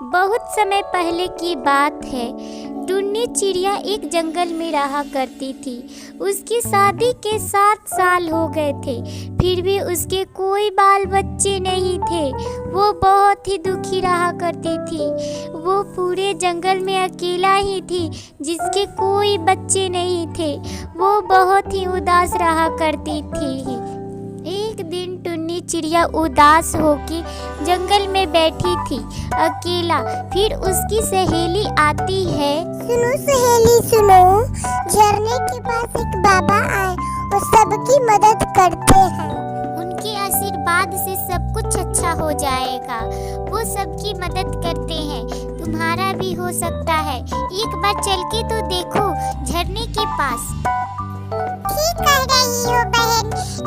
बहुत समय पहले की बात है। टुन्नी चिड़िया एक जंगल में रहा करती थी। उसकी शादी के 7 साल हो गए थे, फिर भी उसके कोई बाल बच्चे नहीं थे। वो बहुत ही दुखी रहा करती थी। वो पूरे जंगल में अकेला ही थी जिसके कोई बच्चे नहीं थे। वो बहुत ही उदास रहा करती थी। एक दिन टुन्नी चिड़िया उदास होकर जंगल में बैठी थी अकेला। फिर उसकी सहेली आती है। सुनो सहेली सुनो, झरने के पास एक बाबा आए और सबकी मदद करते हैं। उनके आशीर्वाद से सब कुछ अच्छा हो जाएगा। वो सबकी मदद करते हैं, तुम्हारा भी हो सकता है। एक बार चल के तो देखो झरने के पास। ठीक कह रही हो बहन,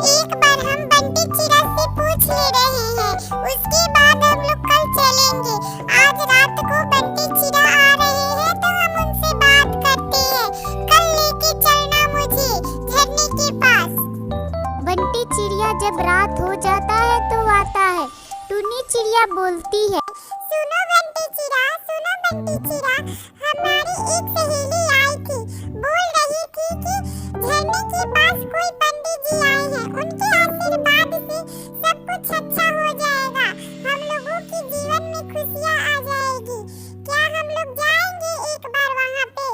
एक बार हम बंटी चिड़ा से पूछ ले रहे हैं, उसके बाद हम लोग कल चलेंगे। आज रात को बंटी चिड़ा आ रहे हैं तो हम उनसे बात करते हैं। कल लेके चलना मुझे झरने के पास। बंटी चिड़िया जब रात हो जाता है तो आता है। टुन्नी चिड़िया बोलती है, सुनो बंटी चिड़ा, सुनो बंटी चिड़ा, हमारी एक सहेली आई थी, बोल रही थी कि झरने के पास कोई पंडित जी आए हैं, उनके आशीर्वाद से सब कुछ अच्छा हो जाएगा, हम लोगों के जीवन में खुशियाँ आ जाएगी। क्या हम लोग जाएंगे एक बार वहाँ पे?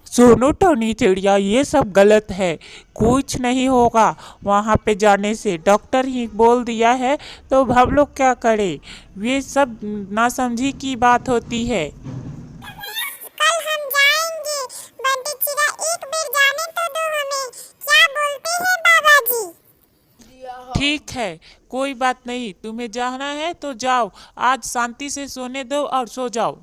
सुनो टुन्नी चिड़िया, ये सब गलत है। कुछ नहीं होगा वहाँ पे जाने से। डॉक्टर ही बोल दिया है तो हम लोग क्या करें। ये सब नासमझी की बात होती है। कल हम जाएंगे बंटी चिड़ा, एक बार जाने तो दो हमें। क्या बोलते हैं बाबा जी? ठीक है, कोई बात नहीं। तुम्हें जाना है तो जाओ, आज शांति से सोने दो और सो जाओ।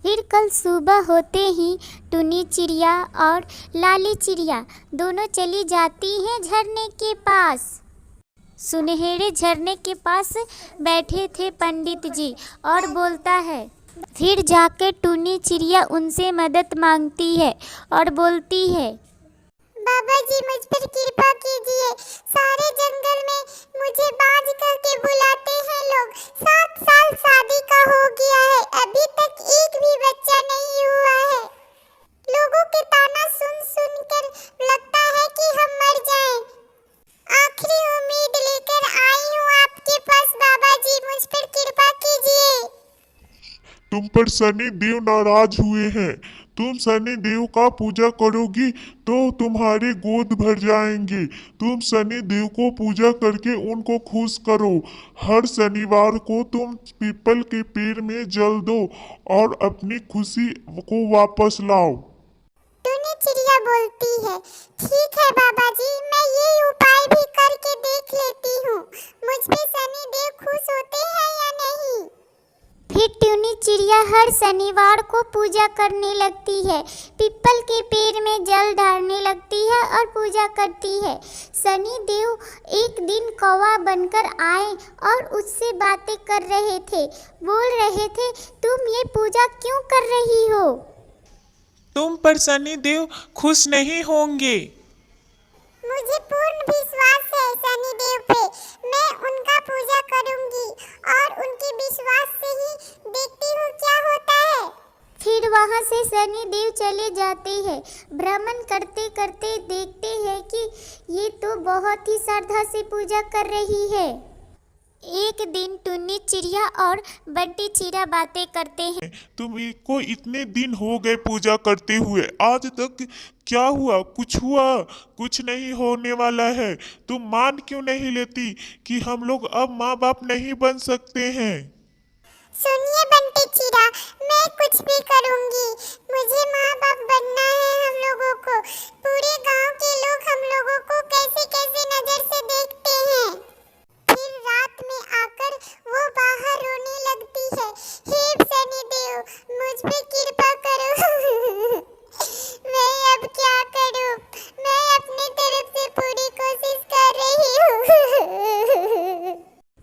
फिर कल सुबह होते ही टुन्नी चिड़िया और लाली चिड़िया दोनों चली जाती हैं झरने के पास। सुनहरे झरने के पास बैठे थे पंडित जी और बोलता है। फिर जाकर टुन्नी चिड़िया उनसे मदद मांगती है और बोलती है, बाबा जी मुझ पर कृपा कीजिए, सारे जंगल में मुझे बाज करके बुलाते हैं लोग। 7 साल शादी का हो गया है, अभी तक एक भी बच्चा नहीं हुआ है। लोगों के ताना सुन सुन कर लगता है कि हम मर जाएं। आखिरी उम्मीद लेकर आई हूँ आपके पास बाबा जी, मुझ पर कृपा कीजिए। तुम पर शनि देव नाराज हुए हैं। तुम शनि देव का पूजा करोगी तो तुम्हारे गोद भर जाएंगे। तुम शनि देव को पूजा करके उनको खुश करो। हर शनिवार को तुम पीपल के पेड़ में जल दो और अपनी खुशी को वापस लाओ। टुन्नी चिड़िया बोलती है, ठीक है बाबा जी, मैं ये उपाय भी करके देख लेती हूँ। मुझ पे शनि देव खुश होते हैं या नहीं? फिर टुन्नी चिड़िया हर शनिवार को पूजा करने लगती है, पीपल के पेड़ में जल डालने लगती है और पूजा करती है। शनि देव एक दिन कौवा बनकर आए और उससे बातें कर रहे थे। बोल रहे थे, तुम ये पूजा क्यों कर रही हो? तुम पर शनि देव खुश नहीं होंगे। मुझे पूर्ण विश्वास है शनि देव पे, मैं उनका पूजा करूंगी और उनके विश्वास से ही देखती हूँ क्या होता है। फिर वहाँ से शनि देव चले जाते हैं। भ्रमण करते करते देखते हैं कि ये तो बहुत ही श्रद्धा से पूजा कर रही है। एक दिन टुन्नी चिड़िया और बंटी चिड़ा बातें करते हैं। तुमको इतने दिन हो गए पूजा करते हुए, आज तक क्या हुआ? कुछ हुआ? कुछ नहीं होने वाला है। तुम मान क्यों नहीं लेती कि हम लोग अब माँ बाप नहीं बन सकते हैं? सुनिए बंटी चिड़ा, मैं कुछ भी करूंगी, मुझे माँ बाप बनना है हम लोगों को। पूरे गांव के लोग हम लोगों को कैसे कैसे नजर से देखते हैं। फिर रात में आकर वो बाहर रोने लगती है, हे शनि देव मुझ पे कृपा करो। मैं अब क्या करूं? मैं अपनी तरफ से पूरी कोशिश कर रही हूँ।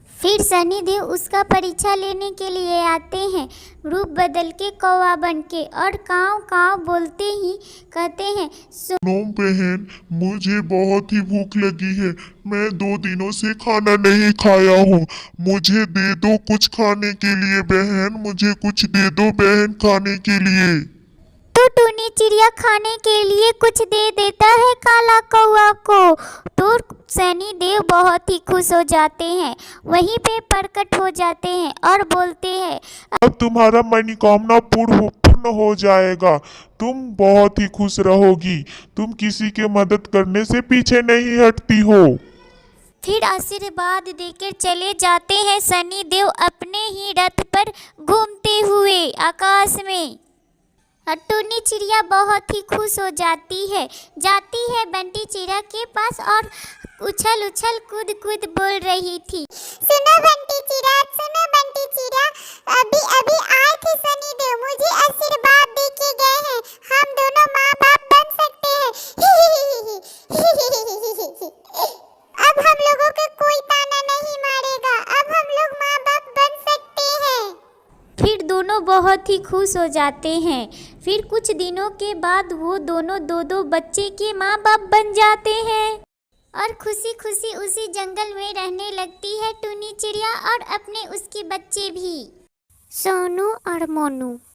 फिर शनि सनी देव उसका परीक्षा लेने के लिए आते हैं, रूप बदल के कौवा बन के, और काव काव बोलते ही कहते हैं, सुनो बहन, मुझे बहुत ही भूख लगी है। मैं 2 दिनों से खाना नहीं खाया हूँ। मुझे दे दो कुछ खाने के लिए बहन, मुझे कुछ दे दो बहन खाने के लिए। तो टूनी चिड़िया खाने के लिए कुछ दे देता है काला कौवा को। तो सनी देव बहुत ही खुश हो जाते हैं, वहीं पे प्रकट हो जाते हैं और बोलते हैं, अब तुम्हारा मनोकामना पूर्ण हो जाएगा। तुम बहुत ही खुश रहोगी। तुम किसी के मदद करने से पीछे नहीं हटती हो। फिर आशीर्वाद देकर चले जाते हैं सनी देव अपने ही रथ पर घूमते हुए आकाश में। और टूनी चिड़िया बहुत ही खुश हो जाती है बंटी चिड़िया के पास और उछल उछल कूद कूद बोल रही थी, सुनो बंटी चिड़ा, अभी अभी आए थे सनी देव, मुझे आशीर्वाद दे के गए हैं। हम दोनों माँ बाप बन सकते हैं। अब हम लोगों को कोई ताना नहीं मारेगा। अब हम लोग माँ बाप बन सकते हैं। फिर दोनों बहुत ही खुश हो जाते हैं। फिर कुछ दिनों के बाद वो दोनों दो बच्चे के माँ बाप बन जाते हैं और खुशी खुशी उसी जंगल में रहने लगती है टूनी चिड़िया और अपने उसके बच्चे भी, सोनू और मोनू।